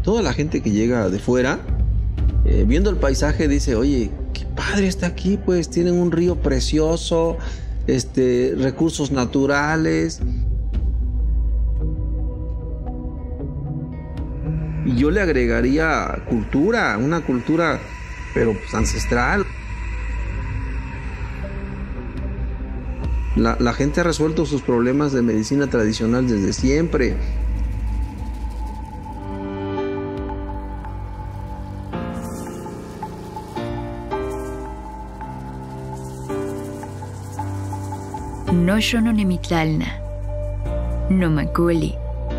Toda la gente que llega de fuera, viendo el paisaje, dice, oye, qué padre está aquí, pues tienen un río precioso, recursos naturales. Y yo le agregaría cultura, una cultura, pero pues, ancestral. La gente ha resuelto sus problemas de medicina tradicional desde siempre. Noshono nemitlalna, nomaculi,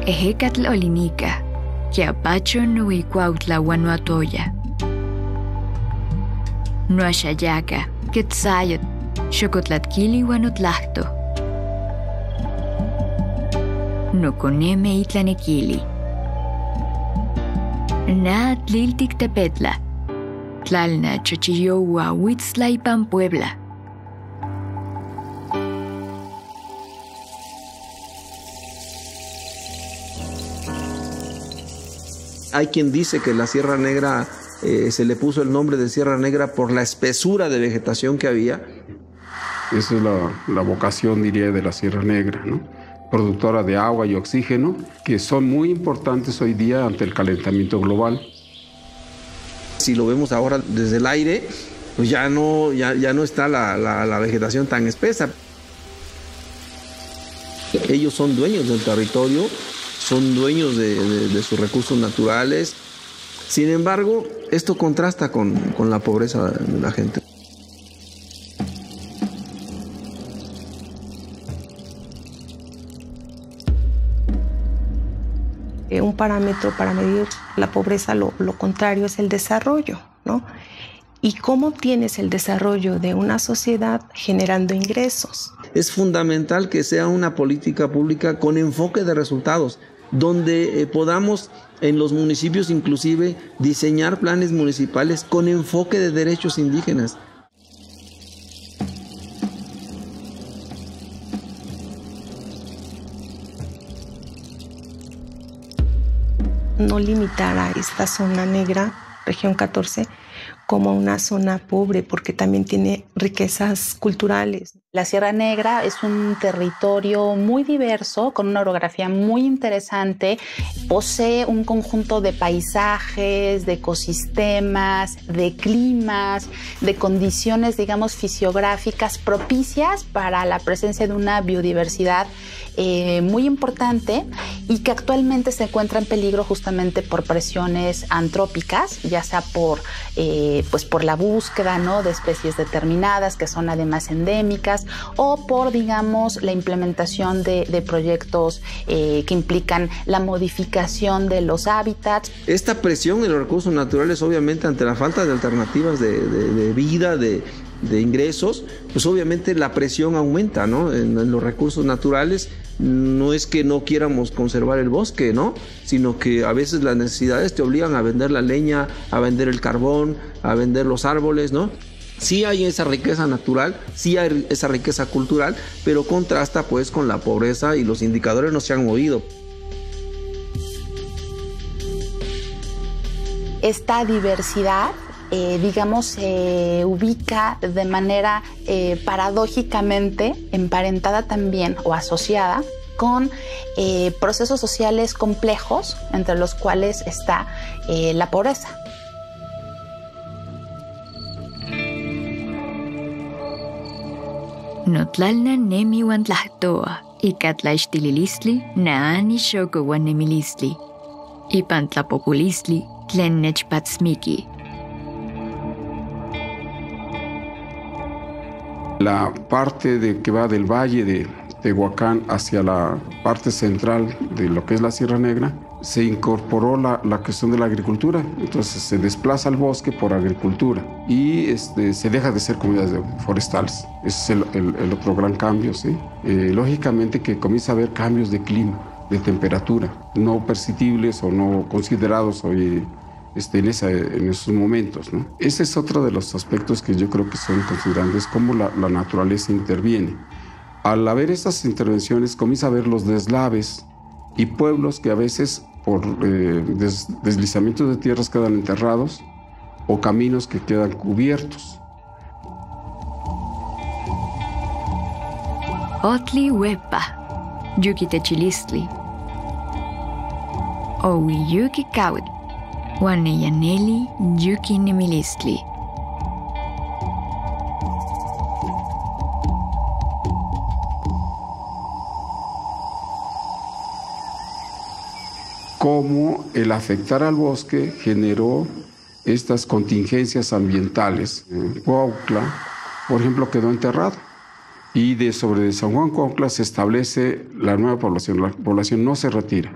ejecatl olinica, Quiapacho nuicuautla Guanuatoya. Nuaxayaca, Quetzayat, Xocotlatkili Guanotlacto. Noconeme Itlanequili. Naatliltic Tepetla. Tlalna Chochilloua Huitzla y Puebla. Hay quien dice que la Sierra Negra se le puso el nombre de Sierra Negra por la espesura de vegetación que había. Esa es la vocación, diría, de la Sierra Negra, ¿no? Productora de agua y oxígeno, que son muy importantes hoy día ante el calentamiento global. Si lo vemos ahora desde el aire, pues ya no está la vegetación tan espesa. Ellos son dueños del territorio, son dueños de sus recursos naturales. Sin embargo, esto contrasta con la pobreza de la gente. Un parámetro para medir la pobreza, lo contrario, es el desarrollo, ¿no? ¿Y cómo tienes el desarrollo de una sociedad generando ingresos? Es fundamental que sea una política pública con enfoque de resultados, donde podamos en los municipios inclusive diseñar planes municipales con enfoque de derechos indígenas. No limitar a esta zona negra, región 14, como una zona pobre, porque también tiene riquezas culturales. La Sierra Negra es un territorio muy diverso, con una orografía muy interesante. Posee un conjunto de paisajes, de ecosistemas, de climas, de condiciones, digamos, fisiográficas propicias para la presencia de una biodiversidad muy importante y que actualmente se encuentra en peligro justamente por presiones antrópicas, ya sea por la búsqueda, ¿no?, de especies determinadas que son además endémicas, o por, digamos, la implementación de proyectos que implican la modificación de los hábitats. Esta presión en los recursos naturales, obviamente, ante la falta de alternativas de vida, de ingresos, pues obviamente la presión aumenta, ¿no? En los recursos naturales. No es que no quieramos conservar el bosque, ¿no?, sino que a veces las necesidades te obligan a vender la leña, a vender el carbón, a vender los árboles, ¿no? Sí hay esa riqueza natural, sí hay esa riqueza cultural, pero contrasta pues con la pobreza y los indicadores no se han movido. Esta diversidad, digamos, se ubica de manera paradójicamente emparentada también o asociada con procesos sociales complejos, entre los cuales está la pobreza. Notlalna nemi wantlahtoa, ikatlaichtililistli naani xoko wanemilistli, ipantlapopolistli tlen nechpatzmiki. La parte que va del valle de Tehuacán hacia la parte central de lo que es la Sierra Negra, se incorporó la cuestión de la agricultura. Entonces se desplaza el bosque por agricultura y se deja de ser comunidades forestales. Ese es el otro gran cambio, ¿sí? Lógicamente que comienza a haber cambios de clima, de temperatura, no perceptibles o no considerados hoy en esos momentos, ¿no? Ese es otro de los aspectos que yo creo que son considerables, cómo la naturaleza interviene. Al haber estas intervenciones, comienza a haber los deslaves y pueblos que a veces por deslizamientos de tierras quedan enterrados o caminos que quedan cubiertos. Otli huepa, yuki techilistli. Owi yuki kaut, waneyaneli yuki nemilistli. Cómo el afectar al bosque generó estas contingencias ambientales. Cuautla, por ejemplo, quedó enterrado. Y sobre San Juan Cuautla se establece la nueva población. La población no se retira,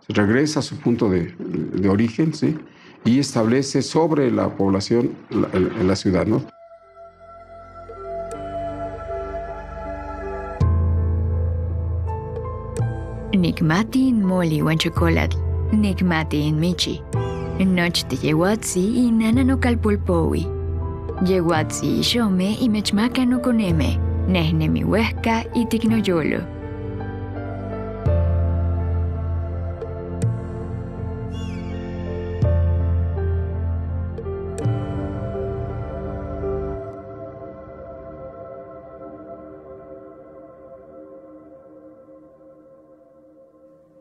se regresa a su punto de origen, ¿sí? Y establece sobre la población en la ciudad, ¿no? Nikmati in moli wan chocolate, nikmati in michi. Nochte yewatzi y nana no calpulpowi. Yewatzi y shome y mechmaka no koneme. Nehne mi huesca y tignoyolo.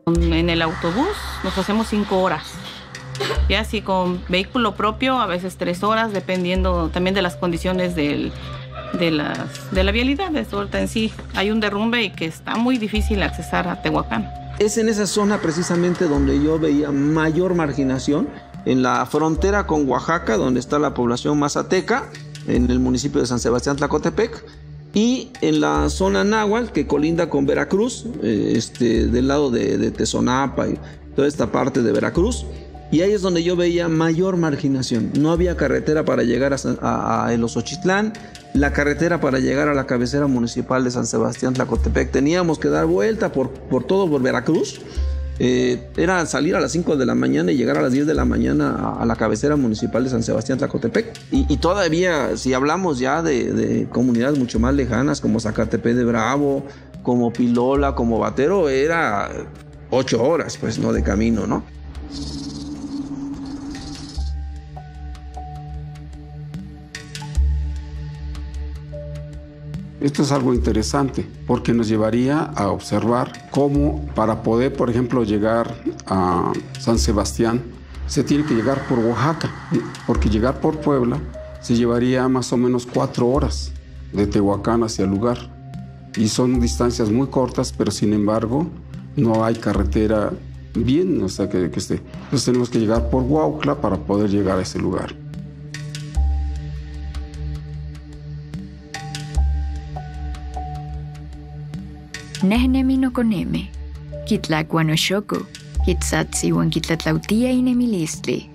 En el autobús nos hacemos 5 horas. Ya si con vehículo propio, a veces 3 horas, dependiendo también de las condiciones de la vialidad. Ahorita en sí hay un derrumbe y que está muy difícil accesar a Tehuacán. Es en esa zona precisamente donde yo veía mayor marginación, en la frontera con Oaxaca, donde está la población mazateca, en el municipio de San Sebastián Tlacotepec, y en la zona náhuatl que colinda con Veracruz, del lado de Tezonapa y toda esta parte de Veracruz. Y ahí es donde yo veía mayor marginación. No había carretera para llegar a El Osochitlán, la carretera para llegar a la cabecera municipal de San Sebastián Tlacotepec. Teníamos que dar vuelta por Veracruz. Era salir a las 5 de la mañana y llegar a las 10 de la mañana a la cabecera municipal de San Sebastián Tlacotepec. Y todavía, si hablamos ya de comunidades mucho más lejanas, como Zacatepec de Bravo, como Pilola, como Batero, era 8 horas, pues, ¿no? De camino, ¿no? Esto es algo interesante porque nos llevaría a observar cómo para poder, por ejemplo, llegar a San Sebastián se tiene que llegar por Oaxaca, porque llegar por Puebla se llevaría más o menos 4 horas de Tehuacán hacia el lugar. Y son distancias muy cortas, pero sin embargo no hay carretera bien, o sea, que esté. Entonces tenemos que llegar por Cuautla para poder llegar a ese lugar. Nehnemi no koneme, kitlacuanoxoco, kitsatsi wan kitlatlautia inemilistli.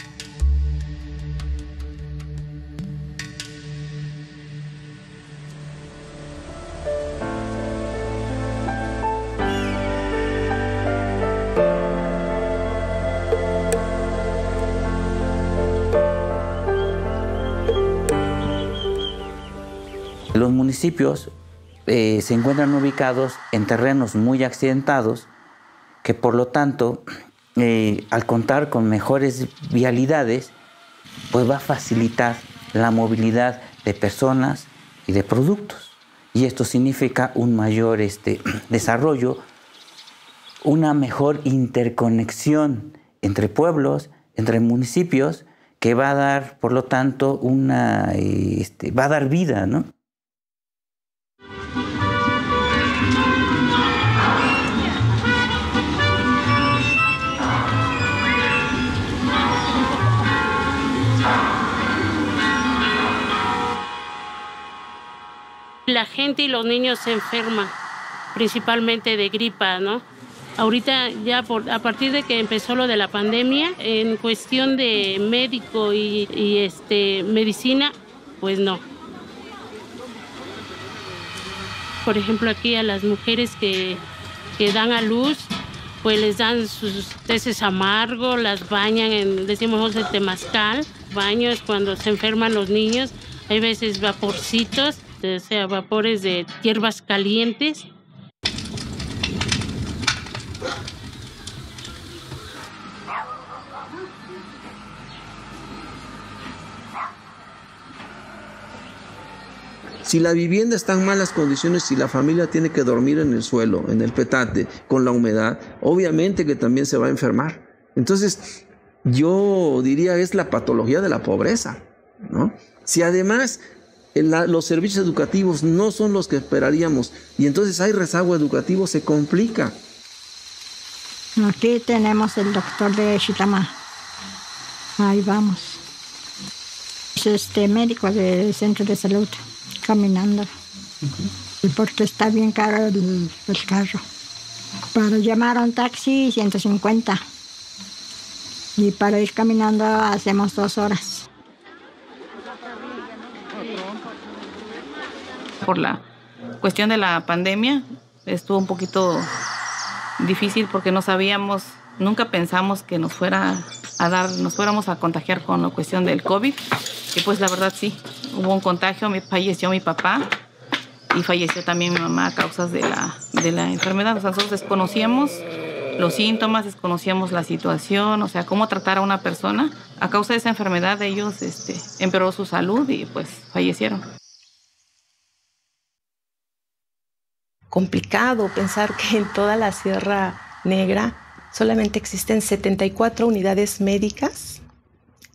Los municipios se encuentran ubicados en terrenos muy accidentados que por lo tanto al contar con mejores vialidades pues va a facilitar la movilidad de personas y de productos y esto significa un mayor desarrollo, una mejor interconexión entre pueblos, entre municipios que va a dar por lo tanto va a dar vida, ¿no? La gente y los niños se enferman, principalmente de gripa, ¿no? Ahorita ya a partir de que empezó lo de la pandemia, en cuestión de médico y medicina, pues no. Por ejemplo, aquí a las mujeres que dan a luz, pues les dan sus teces amargos, las bañan decimos el temazcal, baños cuando se enferman los niños, hay veces vaporcitos, o sea, vapores de hierbas calientes. Si la vivienda está en malas condiciones, si la familia tiene que dormir en el suelo, en el petate, con la humedad, obviamente que también se va a enfermar. Entonces, yo diría es la patología de la pobreza, ¿no? Si además los servicios educativos no son los que esperaríamos y entonces hay rezago educativo, se complica. Aquí tenemos el doctor de Xitamá. Ahí vamos. Es médico del centro de salud, caminando. Porque está bien caro el carro. Para llamar a un taxi, 150. Y para ir caminando hacemos 2 horas. Por la cuestión de la pandemia, estuvo un poquito difícil porque no sabíamos, nunca pensamos que nos fuéramos a contagiar con la cuestión del COVID. Y pues la verdad sí, hubo un contagio, falleció mi papá y falleció también mi mamá a causa de la enfermedad. O sea, nosotros desconocíamos los síntomas, desconocíamos la situación, o sea, cómo tratar a una persona. A causa de esa enfermedad ellos empeoró su salud y pues fallecieron. Complicado pensar que en toda la Sierra Negra solamente existen 74 unidades médicas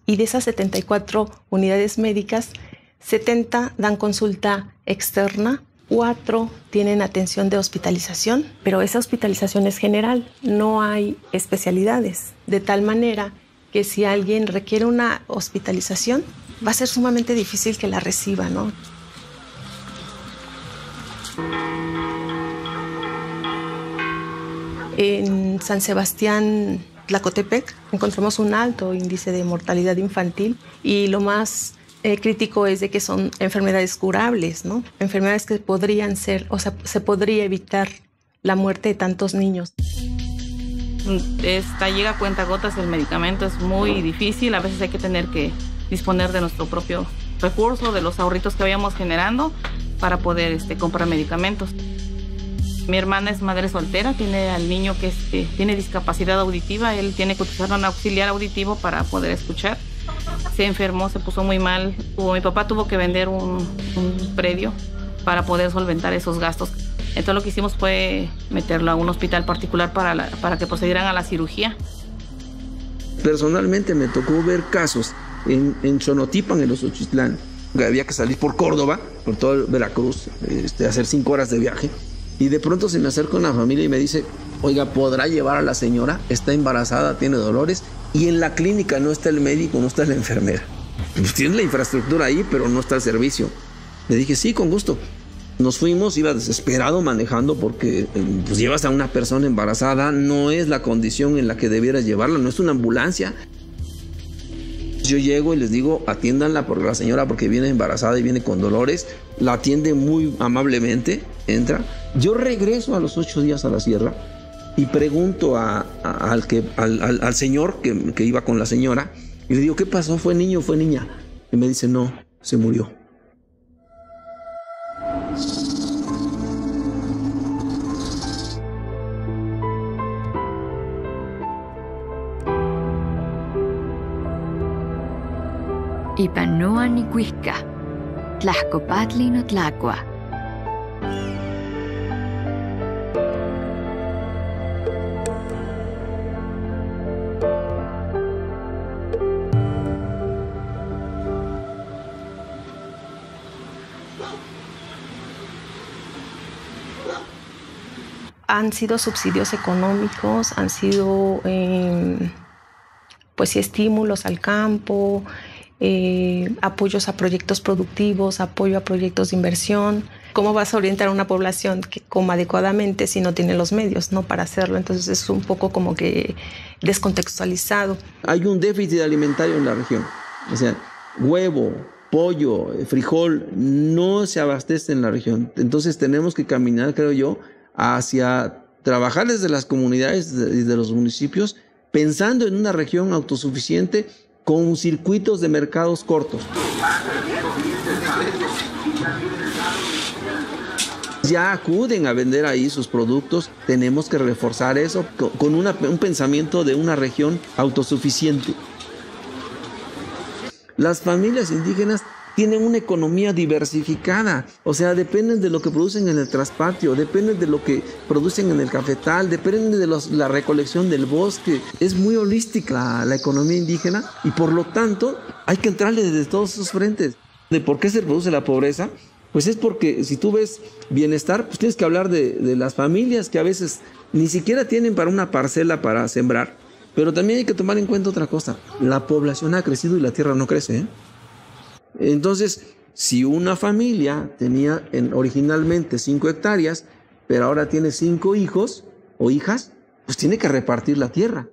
y de esas 74 unidades médicas, 70 dan consulta externa, 4 tienen atención de hospitalización, pero esa hospitalización es general, no hay especialidades, de tal manera que si alguien requiere una hospitalización, va a ser sumamente difícil que la reciba, ¿no? En San Sebastián, Tlacotepec, encontramos un alto índice de mortalidad infantil y lo más crítico es de que son enfermedades curables, ¿no? Enfermedades que podrían ser, o sea, se podría evitar la muerte de tantos niños. Llega a cuentagotas el medicamento, es muy difícil, a veces hay que tener que disponer de nuestro propio recurso, de los ahorritos que vayamos generando para poder comprar medicamentos. Mi hermana es madre soltera, tiene al niño que tiene discapacidad auditiva, él tiene que utilizar un auxiliar auditivo para poder escuchar. Se enfermó, se puso muy mal. Mi papá tuvo que vender un predio para poder solventar esos gastos. Entonces lo que hicimos fue meterlo a un hospital particular para que procedieran a la cirugía. Personalmente me tocó ver casos en Xonotipan, en los Xochitlán. Había que salir por Córdoba, por todo Veracruz, hacer 5 horas de viaje. Y de pronto se me acerca una familia y me dice, oiga, ¿podrá llevar a la señora? Está embarazada, tiene dolores y en la clínica no está el médico, no está la enfermera. Pues tiene la infraestructura ahí, pero no está el servicio. Le dije, sí, con gusto. Nos fuimos, iba desesperado manejando porque pues llevas a una persona embarazada, no es la condición en la que debieras llevarla, no es una ambulancia. Yo llego y les digo, atiéndanla por la señora porque viene embarazada y viene con dolores. La atiende muy amablemente, entra. Yo regreso a los 8 días a la sierra y pregunto al señor que iba con la señora y le digo, ¿qué pasó? ¿Fue niño o fue niña? Y me dice, no, se murió. Ipanoa nicuihca, tlahcopatli no tlacua. Han sido subsidios económicos, han sido pues estímulos al campo, apoyos a proyectos productivos, apoyo a proyectos de inversión. ¿Cómo vas a orientar a una población que coma adecuadamente si no tiene los medios, ¿no?, para hacerlo? Entonces es un poco como que descontextualizado. Hay un déficit alimentario en la región. O sea, huevo, pollo, frijol no se abastece en la región. Entonces tenemos que caminar, creo yo, hacia trabajar desde las comunidades y de los municipios, pensando en una región autosuficiente con circuitos de mercados cortos. Ya acuden a vender ahí sus productos, tenemos que reforzar eso con un pensamiento de una región autosuficiente. Las familias indígenas tienen una economía diversificada, o sea, dependen de lo que producen en el traspatio, dependen de lo que producen en el cafetal, dependen de la recolección del bosque. Es muy holística la economía indígena y por lo tanto hay que entrarle desde todos esos frentes. ¿De por qué se produce la pobreza? Pues es porque si tú ves bienestar, pues tienes que hablar de las familias que a veces ni siquiera tienen para una parcela para sembrar, pero también hay que tomar en cuenta otra cosa, la población ha crecido y la tierra no crece, ¿eh? Entonces, si una familia tenía originalmente 5 hectáreas, pero ahora tiene 5 hijos o hijas, pues tiene que repartir la tierra.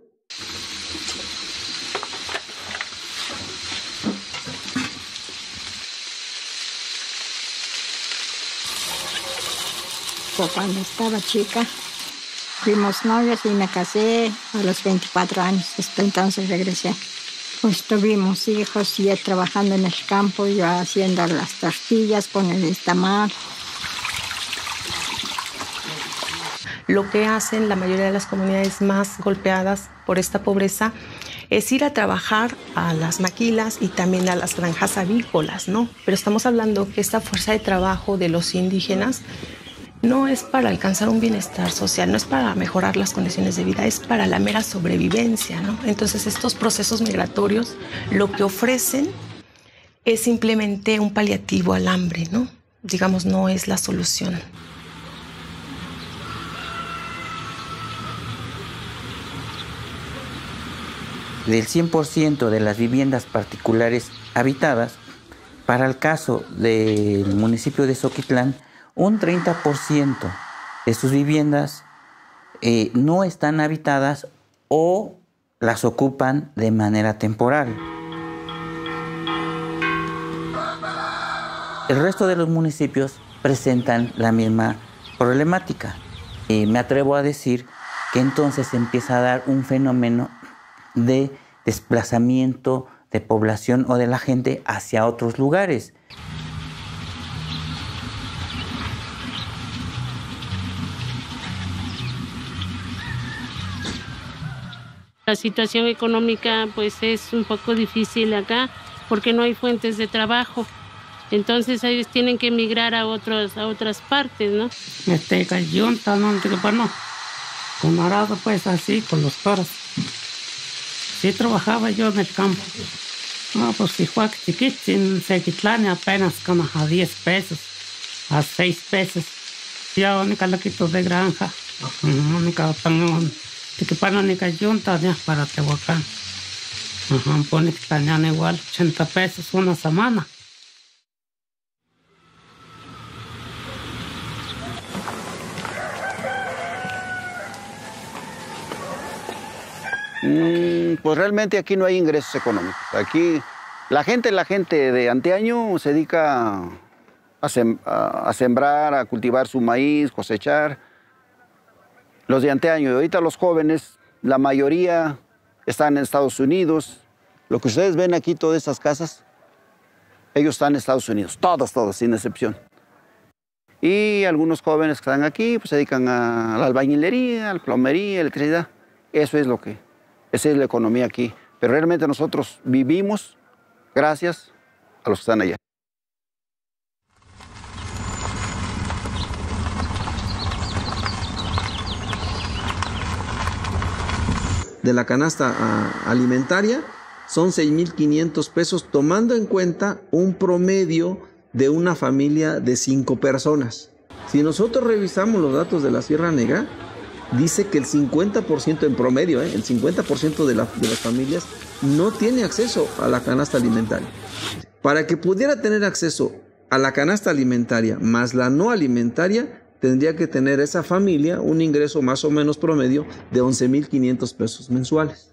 Cuando estaba chica, fuimos novios y me casé a los 24 años. Entonces regresé. Pues tuvimos hijos y trabajando en el campo, yo haciendo las tortillas con el tamal. Lo que hacen la mayoría de las comunidades más golpeadas por esta pobreza es ir a trabajar a las maquilas y también a las granjas avícolas, ¿no? Pero estamos hablando que esta fuerza de trabajo de los indígenas no es para alcanzar un bienestar social, no es para mejorar las condiciones de vida, es para la mera sobrevivencia, ¿no? Entonces, estos procesos migratorios lo que ofrecen es simplemente un paliativo al hambre, ¿no? Digamos, no es la solución. Del 100% de las viviendas particulares habitadas, para el caso del municipio de Zoquitlán, un 30% de sus viviendas no están habitadas o las ocupan de manera temporal. El resto de los municipios presentan la misma problemática. Me atrevo a decir que entonces se empieza a dar un fenómeno de desplazamiento de población o de la gente hacia otros lugares. La situación económica pues es un poco difícil acá porque no hay fuentes de trabajo. Entonces ellos tienen que emigrar a otras partes, ¿no? Yunta, no, con arado pues así, con los toros. Sí trabajaba yo en el campo. No, pues si fue chiquito, en Zoquitlán apenas como a 10 pesos, a 6 pesos. Ya única loquito de granja, única pan. Que para la yunta para Tehuacán. Pone que tenían igual 80 pesos una semana. Pues realmente aquí no hay ingresos económicos. Aquí la gente de anteaño se dedica a sembrar, a cultivar su maíz, cosechar. Los de anteaño, y ahorita los jóvenes, la mayoría están en Estados Unidos. Lo que ustedes ven aquí, todas estas casas, ellos están en Estados Unidos, todos, sin excepción. Y algunos jóvenes que están aquí, pues se dedican a la albañilería, a la plomería, electricidad. Esa es la economía aquí. Pero realmente nosotros vivimos gracias a los que están allá. De la canasta alimentaria son 6,500 pesos, tomando en cuenta un promedio de una familia de 5 personas. Si nosotros revisamos los datos de la Sierra Negra, dice que el 50% en promedio, el 50% de las familias no tiene acceso a la canasta alimentaria. Para que pudiera tener acceso a la canasta alimentaria más la no alimentaria, tendría que tener esa familia un ingreso más o menos promedio de 11,500 pesos mensuales.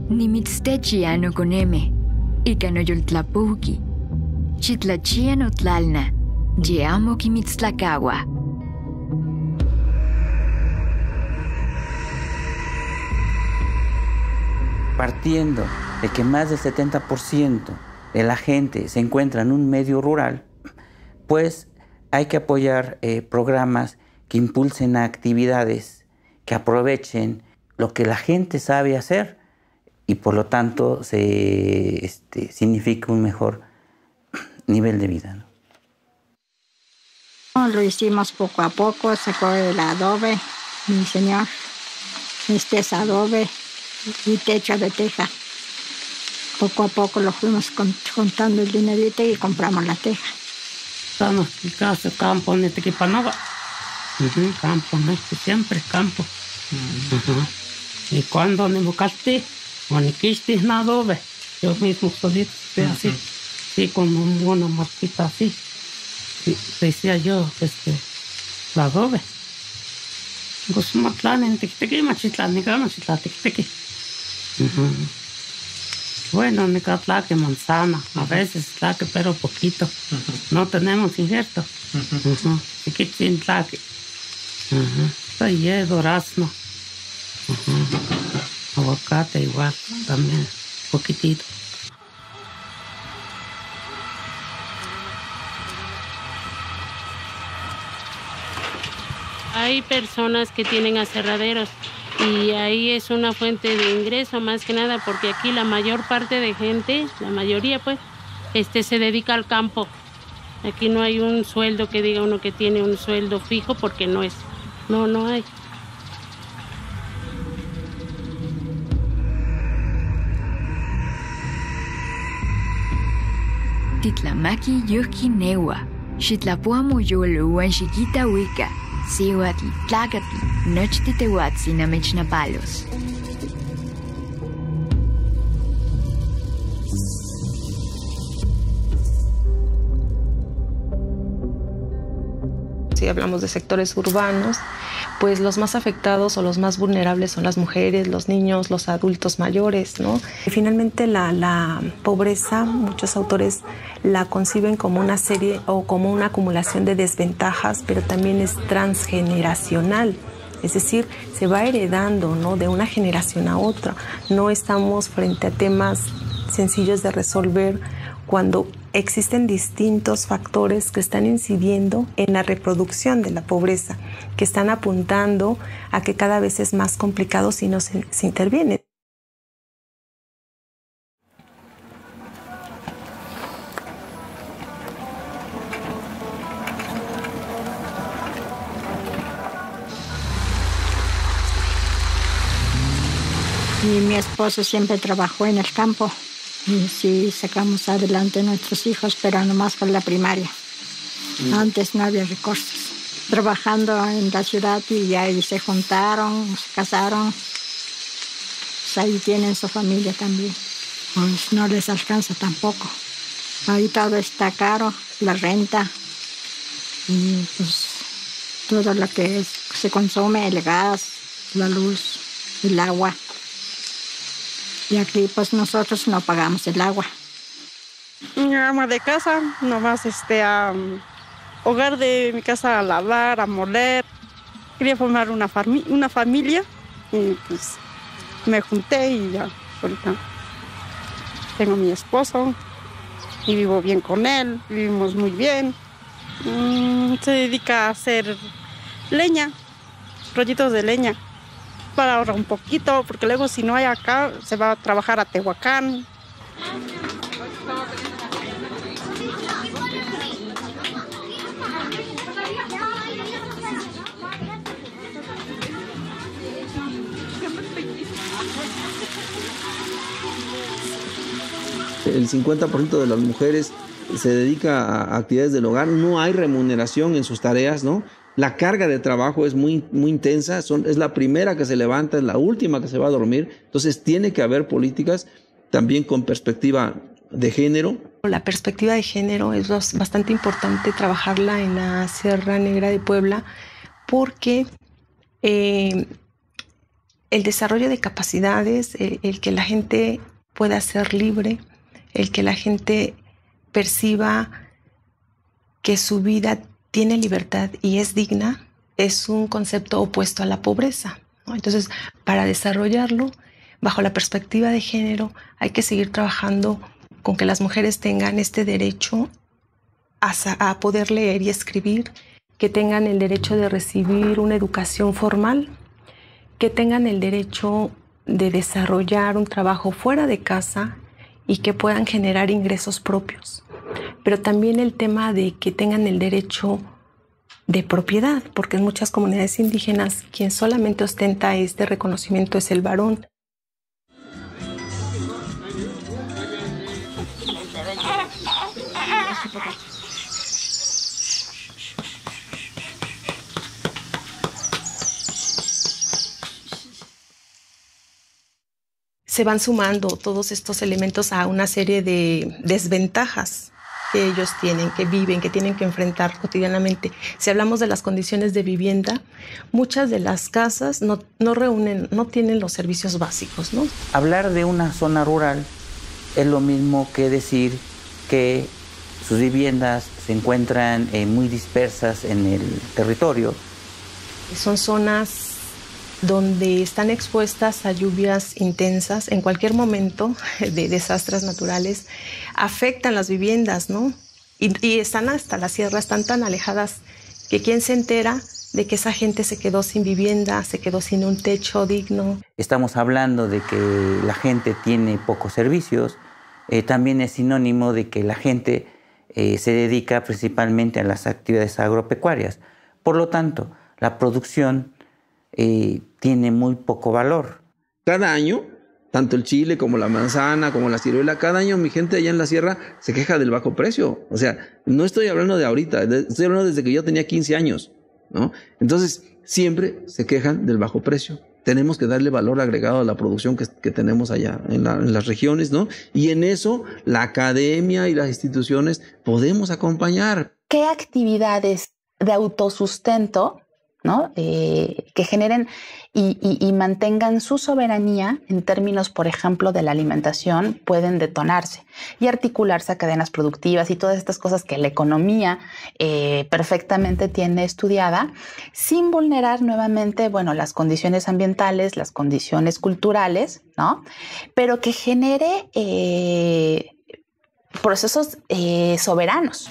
Nimitztechiano coneme, icanoyoltlapuki, chitlachiano tlalna, yeamo kimitztlacawa. Partiendo de que más del 70% de la gente se encuentra en un medio rural, pues hay que apoyar programas que impulsen actividades que aprovechen lo que la gente sabe hacer y por lo tanto significa un mejor nivel de vida, ¿no? Lo hicimos poco a poco, sacó el adobe, mi señor. Este es adobe y techo de teja. Poco a poco lo fuimos juntando el dinerito y compramos la teja. Estamos en casa, campo, en este Kipanova. Campo, ¿no? Siempre campo. Y cuando me buscaste, cuando quisiste en adobe, yo mismo solito, así, sí, con una marquita así. Decía yo, la adobe. Gusmatlán, en Tiquitequi, Machitlán, Machitlán, Tiquitequi. Bueno, Nicatlaque, manzana, a veces tlaque, pero poquito. No tenemos injerto. Tiquitín tlaque. Durazno. Aguacate igual, también, poquitito. Hay personas que tienen aserraderos y ahí es una fuente de ingreso más que nada porque aquí la mayor parte de gente, la mayoría pues, se dedica al campo. Aquí no hay un sueldo que diga uno que tiene un sueldo fijo porque no hay. Titlamaki yuki newa, xitlapuamo yolo uan xiquita wika, sihuatl tlacatl, nochtitehuatzi namechnapalos. Si hablamos de sectores urbanos, pues los más afectados o los más vulnerables son las mujeres, los niños, los adultos mayores, ¿no? Y finalmente la pobreza, muchos autores la conciben como una serie o como una acumulación de desventajas, pero también es transgeneracional. Es decir, se va heredando, ¿no?, de una generación a otra. No estamos frente a temas sencillos de resolver cuando existen distintos factores que están incidiendo en la reproducción de la pobreza, que están apuntando a que cada vez es más complicado si no se interviene. Y mi esposo siempre trabajó en el campo. Y sí, sacamos adelante a nuestros hijos, pero nomás por la primaria. Antes no había recursos. Trabajando en la ciudad y ahí se juntaron, se casaron. Pues ahí tienen su familia también. Pues no les alcanza tampoco. Ahí todo está caro, la renta. Y pues todo lo que se consume, el gas, la luz, el agua. Y aquí pues nosotros no pagamos el agua. Mi ama de casa, nomás hogar de mi casa a lavar, a moler. Quería formar una familia y pues me junté y ya ahorita tengo mi esposo y vivo bien con él, vivimos muy bien. Se dedica a hacer leña, rollitos de leña, para ahorrar un poquito, porque luego si no hay acá, se va a trabajar a Tehuacán. El 50% de las mujeres se dedica a actividades del hogar, no hay remuneración en sus tareas, ¿no? La carga de trabajo es muy intensa, es la primera que se levanta, es la última que se va a dormir. Entonces tiene que haber políticas también con perspectiva de género. La perspectiva de género es bastante importante trabajarla en la Sierra Negra de Puebla porque el desarrollo de capacidades, el que la gente pueda ser libre, el que la gente perciba que su vida tiene libertad y es digna, es un concepto opuesto a la pobreza, ¿no? Entonces, para desarrollarlo, bajo la perspectiva de género, hay que seguir trabajando con que las mujeres tengan este derecho a poder leer y escribir, que tengan el derecho de recibir una educación formal, que tengan el derecho de desarrollar un trabajo fuera de casa y que puedan generar ingresos propios. Pero también el tema de que tengan el derecho de propiedad, porque en muchas comunidades indígenas quien solamente ostenta este reconocimiento es el varón. Se van sumando todos estos elementos a una serie de desventajas que ellos tienen, que viven, que tienen que enfrentar cotidianamente. Si hablamos de las condiciones de vivienda, muchas de las casas no tienen los servicios básicos, ¿no? Hablar de una zona rural es lo mismo que decir que sus viviendas se encuentran muy dispersas en el territorio. Son zonas donde están expuestas a lluvias intensas en cualquier momento de desastres naturales, afectan las viviendas, ¿no? Y están hasta la sierra, están tan alejadas que quién se entera de que esa gente se quedó sin vivienda, se quedó sin un techo digno. Estamos hablando de que la gente tiene pocos servicios, también es sinónimo de que la gente se dedica principalmente a las actividades agropecuarias. Por lo tanto, la producción tiene muy poco valor. Cada año, tanto el chile como la manzana, como la ciruela, cada año mi gente allá en la sierra se queja del bajo precio. O sea, no estoy hablando de ahorita, estoy hablando desde que yo tenía 15 años, ¿no? Entonces, siempre se quejan del bajo precio. Tenemos que darle valor agregado a la producción que tenemos allá en las regiones, ¿no? Y en eso, la academia y las instituciones podemos acompañar. ¿Qué actividades de autosustento, ¿no? Que generen y mantengan su soberanía en términos, por ejemplo, de la alimentación, pueden detonarse y articularse a cadenas productivas y todas estas cosas que la economía perfectamente tiene estudiada, sin vulnerar nuevamente, bueno, las condiciones ambientales, las condiciones culturales, ¿no? Pero que genere procesos soberanos.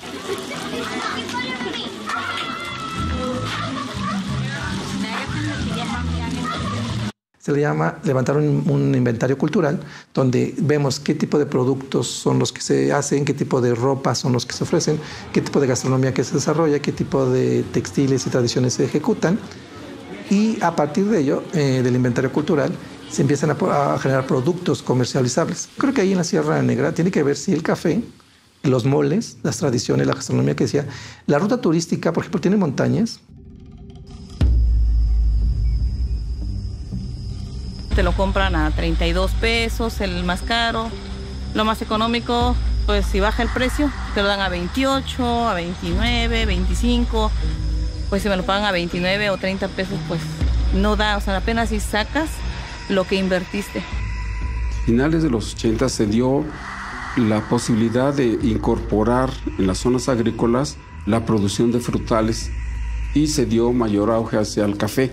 Se le llama levantar un inventario cultural donde vemos qué tipo de productos son los que se hacen, qué tipo de ropa son los que se ofrecen, qué tipo de gastronomía que se desarrolla, qué tipo de textiles y tradiciones se ejecutan. Y a partir de ello, del inventario cultural, se empiezan a generar productos comercializables. Creo que ahí en la Sierra Negra tiene que ver si el café, los moles, las tradiciones, la gastronomía que decía, la ruta turística, por ejemplo, tiene montañas. Te lo compran a 32 pesos, el más caro. Lo más económico, pues si baja el precio, te lo dan a 28, a 29, 25. Pues si me lo pagan a 29 o 30 pesos, pues no da. O sea, apenas si sacas lo que invertiste. A finales de los 80 se dio la posibilidad de incorporar en las zonas agrícolas la producción de frutales y se dio mayor auge hacia el café.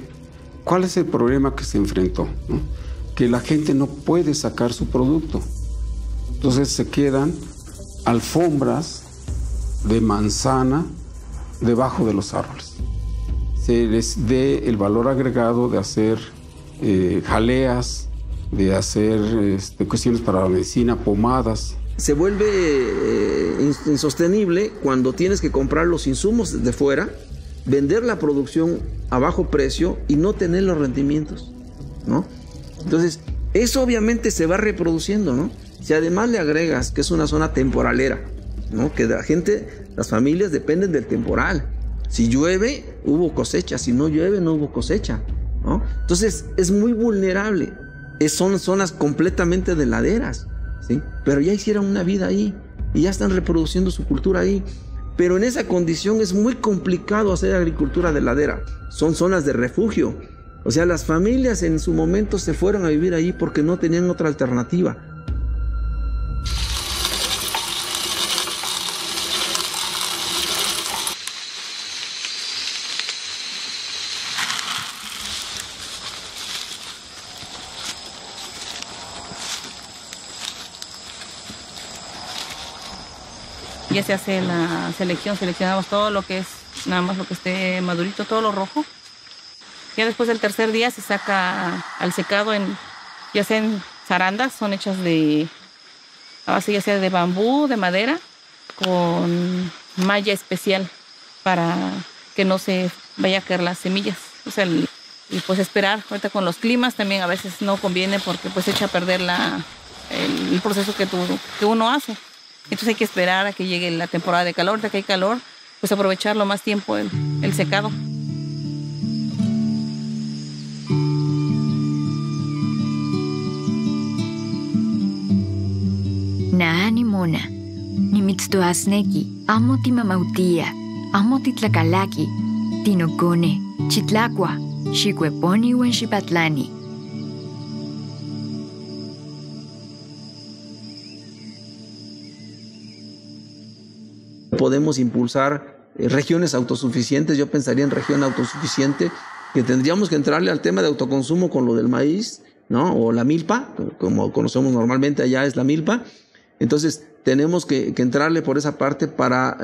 ¿Cuál es el problema que se enfrentó? ¿No? Que la gente no puede sacar su producto. Entonces se quedan alfombras de manzana debajo de los árboles. Se les dé el valor agregado de hacer jaleas, de hacer cuestiones para la medicina, pomadas. Se vuelve insostenible cuando tienes que comprar los insumos de fuera, vender la producción a bajo precio y no tener los rendimientos, ¿no? Entonces, eso obviamente se va reproduciendo, ¿no? Si además le agregas que es una zona temporalera, ¿no? Que la gente, las familias dependen del temporal. Si llueve, hubo cosecha. Si no llueve, no hubo cosecha, ¿no? Entonces, es muy vulnerable. Son zonas completamente de laderas, ¿sí? Pero ya hicieron una vida ahí y ya están reproduciendo su cultura ahí. Pero en esa condición es muy complicado hacer agricultura de ladera. Son zonas de refugio. O sea, las familias en su momento se fueron a vivir ahí porque no tenían otra alternativa. Ya se hace la selección, seleccionamos todo lo que es, nada más lo que esté madurito, todo lo rojo. Ya después del tercer día se saca al secado, ya sea en zarandas, son hechas de, a base ya sea de bambú, de madera, con malla especial para que no se vaya a caer las semillas. O sea, y pues esperar, ahorita con los climas también a veces no conviene porque pues echa a perder el proceso que uno hace. Entonces hay que esperar a que llegue la temporada de calor, ya que hay calor, pues aprovecharlo más tiempo el secado. Naani mona, nimitstoasneki, amo timamautia, amo titlakalaki, tinocone, chitlacua, xicueponi uen xipatlani. Podemos impulsar regiones autosuficientes. Yo pensaría en región autosuficiente, que tendríamos que entrarle al tema de autoconsumo con lo del maíz, ¿no? O la milpa, como conocemos normalmente allá es la milpa. Entonces tenemos que entrarle por esa parte para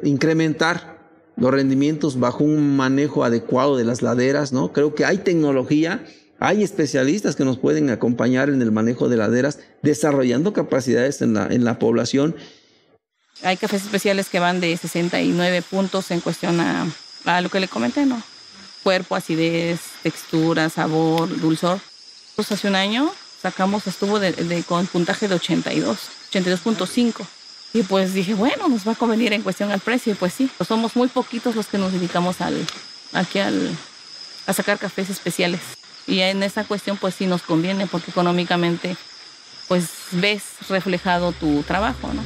incrementar los rendimientos bajo un manejo adecuado de las laderas, ¿no? Creo que hay tecnología, hay especialistas que nos pueden acompañar en el manejo de laderas, desarrollando capacidades en la población. Hay cafés especiales que van de 69 puntos en cuestión a lo que le comenté, ¿no? Cuerpo, acidez, textura, sabor, dulzor. Pues hace un año estuvo con puntaje de 82.5. Y pues dije, bueno, nos va a convenir en cuestión al precio. Y pues sí, pues somos muy poquitos los que nos dedicamos a sacar cafés especiales. Y en esa cuestión pues sí nos conviene porque económicamente pues ves reflejado tu trabajo, ¿no?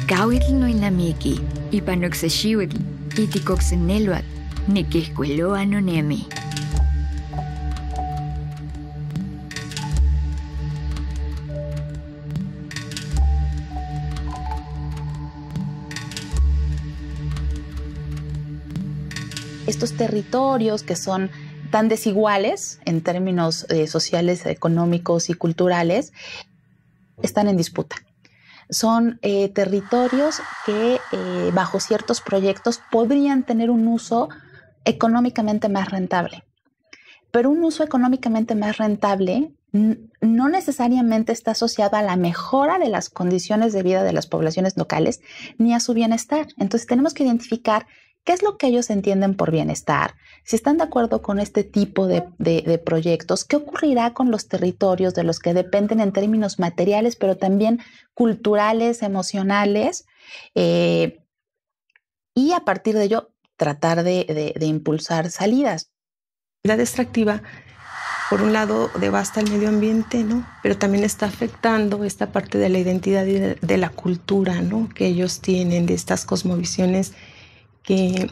Kawitl no inamiki, ipanoxexiwitl, itikoxeneluat, nikihkueloa nonemi. Estos territorios que son tan desiguales en términos sociales, económicos y culturales, están en disputa. Son territorios que bajo ciertos proyectos podrían tener un uso económicamente más rentable. Pero un uso económicamente más rentable no necesariamente está asociado a la mejora de las condiciones de vida de las poblaciones locales ni a su bienestar. Entonces tenemos que identificar qué es lo que ellos entienden por bienestar, si están de acuerdo con este tipo de proyectos, qué ocurrirá con los territorios de los que dependen en términos materiales, pero también culturales, emocionales, y a partir de ello tratar de impulsar salidas. La actividad extractiva, por un lado, devasta el medio ambiente, ¿no? Pero también está afectando esta parte de la identidad y de la cultura, ¿no? Que ellos tienen, de estas cosmovisiones que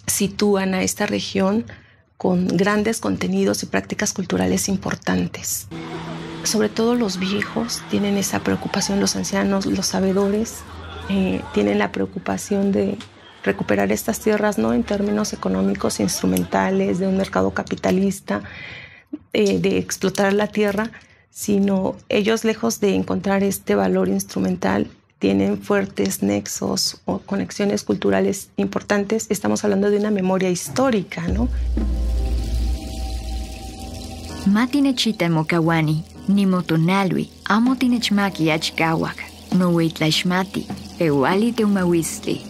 sitúan a esta región con grandes contenidos y prácticas culturales importantes. Sobre todo los viejos tienen esa preocupación, los ancianos, los sabedores, tienen la preocupación de recuperar estas tierras, no en términos económicos, instrumentales, de un mercado capitalista, de explotar la tierra, sino ellos, lejos de encontrar este valor instrumental, tienen fuertes nexos o conexiones culturales importantes. Estamos hablando de una memoria histórica, ¿no? Matinechita mokawani, ni motonalwi, amo tinechmaki achkawak, no weitlashmati, ewali teumahuistli.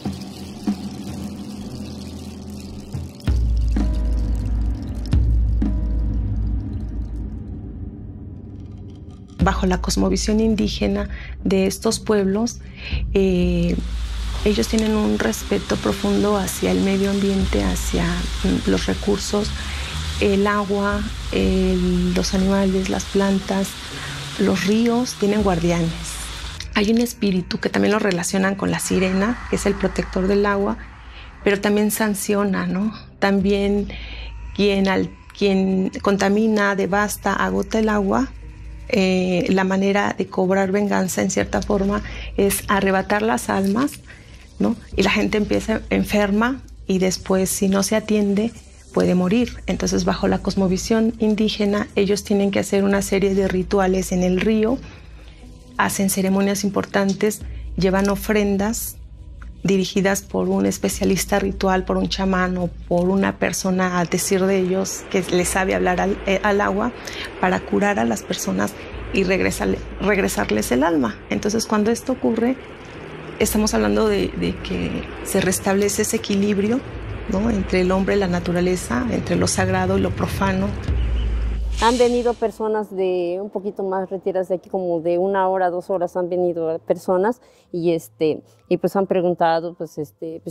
Bajo la cosmovisión indígena de estos pueblos, ellos tienen un respeto profundo hacia el medio ambiente, hacia los recursos, el agua, los animales, las plantas, los ríos, tienen guardianes. Hay un espíritu que también lo relacionan con la sirena, que es el protector del agua, pero también sanciona, ¿no? También quien contamina, devasta, agota el agua, la manera de cobrar venganza en cierta forma es arrebatar las almas, ¿no? Y la gente empieza enferma y después, si no se atiende, puede morir. Entonces, bajo la cosmovisión indígena, ellos tienen que hacer una serie de rituales en el río, hacen ceremonias importantes, llevan ofrendas dirigidas por un especialista ritual, por un chamán o por una persona, a decir de ellos, que les sabe hablar al agua, para curar a las personas y regresarles el alma. Entonces, cuando esto ocurre, estamos hablando de que se restablece ese equilibrio, ¿no?, entre el hombre y la naturaleza, entre lo sagrado y lo profano. Han venido personas de un poquito más retiradas de aquí, como de 1 hora, 2 horas han venido personas y pues han preguntado, pues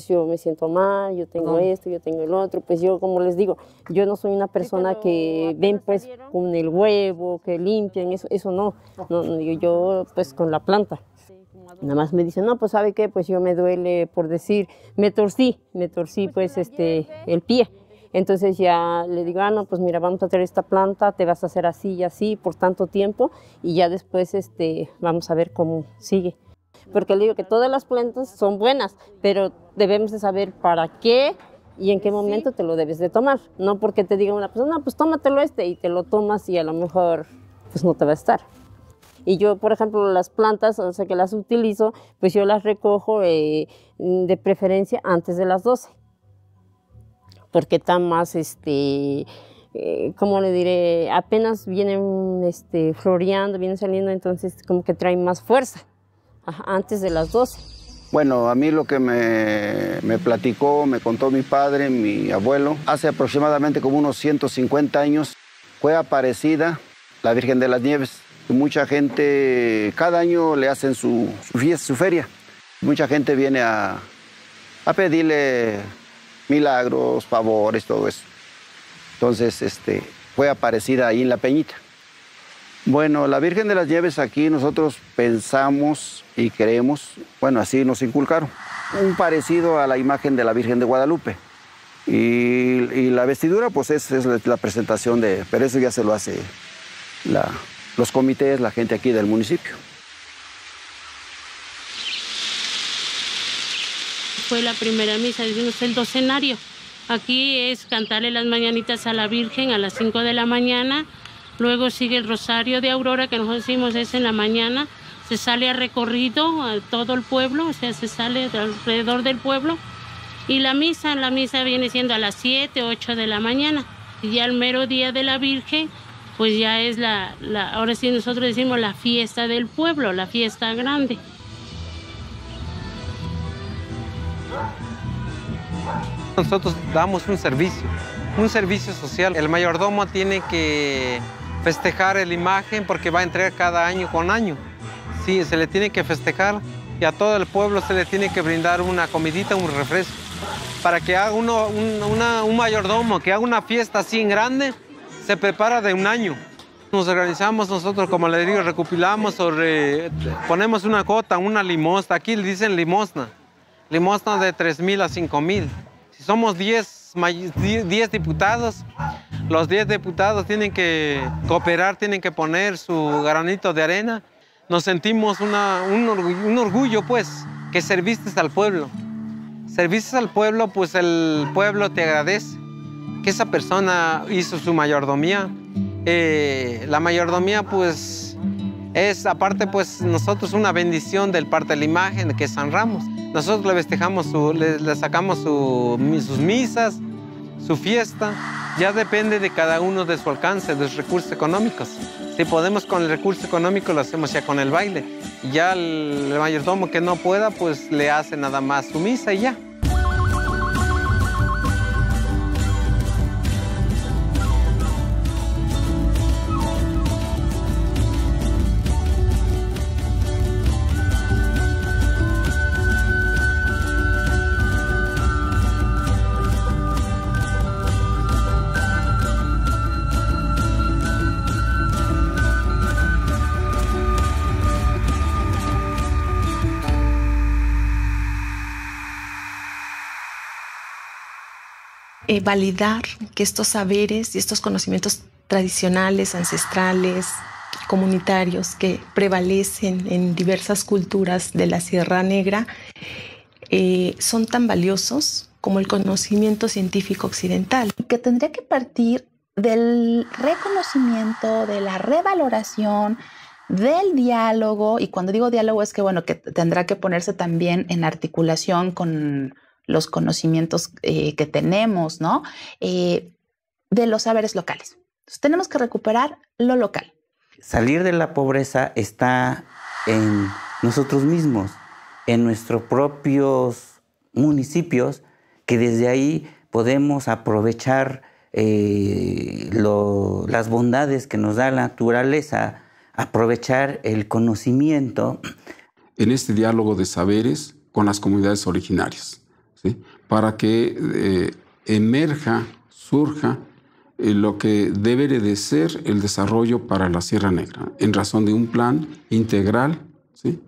yo me siento mal, yo tengo esto, yo tengo el otro. Pues yo, como les digo, yo no soy una persona que ven pues con el huevo, que limpian, eso no, yo pues con la planta. Nada más me dicen, no, pues ¿sabe qué? Pues yo me duele, por decir, me torcí pues el pie. Entonces ya le digo, no, pues mira, vamos a traer esta planta, te vas a hacer así y así por tanto tiempo y ya después vamos a ver cómo sigue. Porque le digo que todas las plantas son buenas, pero debemos de saber para qué y en qué momento te lo debes de tomar. No porque te diga una persona, no, pues tómatelo y te lo tomas y a lo mejor pues no te va a estar. Y yo, por ejemplo, las plantas, o sea, que las utilizo, pues yo las recojo de preferencia antes de las 12. Porque están más, ¿cómo le diré? Apenas vienen floreando, vienen saliendo, entonces como que traen más fuerza, antes de las 12. Bueno, a mí lo que me platicó, me contó mi padre, mi abuelo, hace aproximadamente como unos 150 años, fue aparecida la Virgen de las Nieves. Y mucha gente, cada año le hacen su fiesta, su feria. Mucha gente viene a pedirle milagros, favores, todo eso. Entonces, fue aparecida ahí en La Peñita. Bueno, la Virgen de las Nieves aquí nosotros pensamos y creemos, bueno, así nos inculcaron, un parecido a la imagen de la Virgen de Guadalupe. Y la vestidura, pues es la presentación pero eso ya se lo hace los comités, la gente aquí del municipio. Fue la primera misa, decimos el docenario. Aquí es cantarle las mañanitas a la Virgen a las 5 de la mañana. Luego sigue el rosario de Aurora, que nosotros decimos es en la mañana. Se sale a recorrido a todo el pueblo, o sea, se sale alrededor del pueblo. Y la misa viene siendo a las 7, 8 de la mañana. Y ya el mero día de la Virgen, pues ya es ahora sí nosotros decimos la fiesta del pueblo, la fiesta grande. Nosotros damos un servicio social. El mayordomo tiene que festejar la imagen porque va a entregar cada año con año. Sí, se le tiene que festejar y a todo el pueblo se le tiene que brindar una comidita, un refresco. Para que haga un mayordomo, que haga una fiesta así en grande, se prepara de un año. Nos organizamos nosotros, como le digo, recopilamos, ponemos una cota, una limosna. Aquí le dicen limosna de 3,000 a 5,000. Si somos 10 diputados, los 10 diputados tienen que cooperar, tienen que poner su granito de arena. Nos sentimos un orgullo, pues, que serviste al pueblo. Serviste al pueblo, pues el pueblo te agradece que esa persona hizo su mayordomía. La mayordomía, pues, es aparte, pues, nosotros una bendición del parte de la imagen que es San Ramos. Nosotros le festejamos, le sacamos sus misas, su fiesta. Ya depende de cada uno de su alcance, de sus recursos económicos. Si podemos con el recurso económico, lo hacemos ya con el baile. Y ya el mayordomo que no pueda, pues le hace nada más su misa y ya. Validar que estos saberes y estos conocimientos tradicionales, ancestrales, comunitarios que prevalecen en diversas culturas de la Sierra Negra son tan valiosos como el conocimiento científico occidental. Que tendría que partir del reconocimiento, de la revaloración, del diálogo, y cuando digo diálogo es que, bueno, que tendrá que ponerse también en articulación con los conocimientos que tenemos, ¿no? De los saberes locales. Entonces, tenemos que recuperar lo local. Salir de la pobreza está en nosotros mismos, en nuestros propios municipios, que desde ahí podemos aprovechar las bondades que nos da la naturaleza, aprovechar el conocimiento. En este diálogo de saberes con las comunidades originarias, ¿sí? Para que emerja, surja lo que debe de ser el desarrollo para la Sierra Negra, en razón de un plan integral, ¿sí?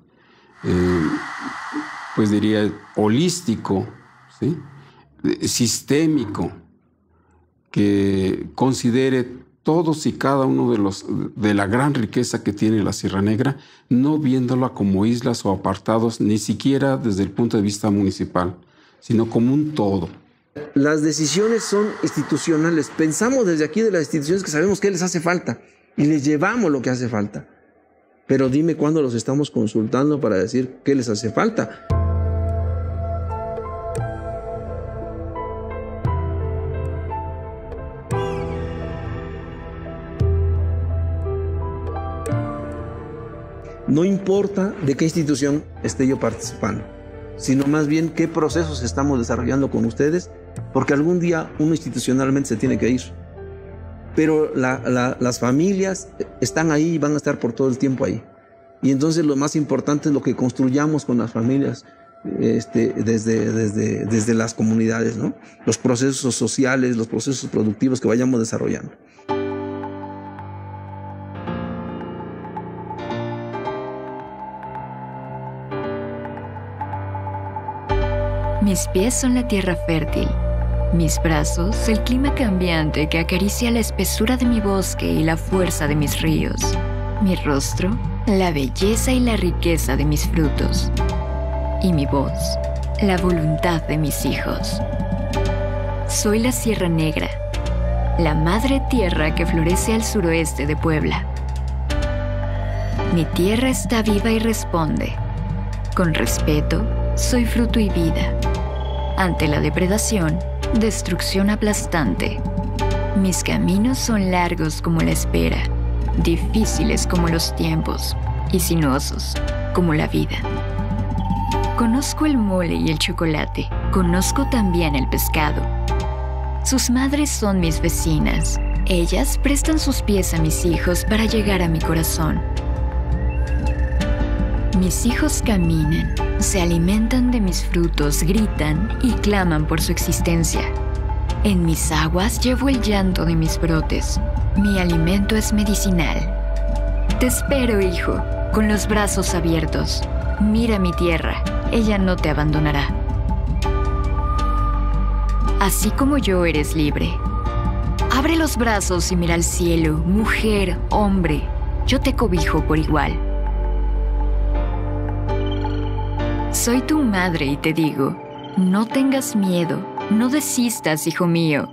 Pues diría holístico, ¿sí? Sistémico, que considere todos y cada uno de la gran riqueza que tiene la Sierra Negra, no viéndola como islas o apartados, ni siquiera desde el punto de vista municipal, sino como un todo. Las decisiones son institucionales. Pensamos desde aquí de las instituciones que sabemos qué les hace falta y les llevamos lo que hace falta. Pero dime cuándo los estamos consultando para decir qué les hace falta. No importa de qué institución esté yo participando, sino más bien qué procesos estamos desarrollando con ustedes, porque algún día uno institucionalmente se tiene que ir. Pero las familias están ahí y van a estar por todo el tiempo ahí. Y entonces lo más importante es lo que construyamos con las familias desde las comunidades, ¿no? Los procesos sociales, los procesos productivos que vayamos desarrollando. Mis pies son la tierra fértil, mis brazos el clima cambiante que acaricia la espesura de mi bosque y la fuerza de mis ríos, mi rostro la belleza y la riqueza de mis frutos, y mi voz la voluntad de mis hijos. Soy la Sierra Negra, la madre tierra que florece al suroeste de Puebla. Mi tierra está viva y responde. Con respeto, soy fruto y vida. Ante la depredación, destrucción aplastante. Mis caminos son largos como la espera, difíciles como los tiempos y sinuosos como la vida. Conozco el mole y el chocolate, conozco también el pescado. Sus madres son mis vecinas, ellas prestan sus pies a mis hijos para llegar a mi corazón. Mis hijos caminan, se alimentan de mis frutos, gritan y claman por su existencia. En mis aguas llevo el llanto de mis brotes. Mi alimento es medicinal. Te espero, hijo, con los brazos abiertos. Mira mi tierra, ella no te abandonará. Así como yo eres libre. Abre los brazos y mira al cielo, mujer, hombre, yo te cobijo por igual. Soy tu madre y te digo, no tengas miedo, no desistas, hijo mío.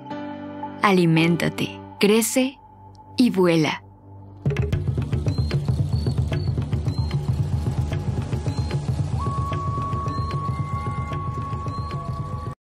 Aliméntate, crece y vuela.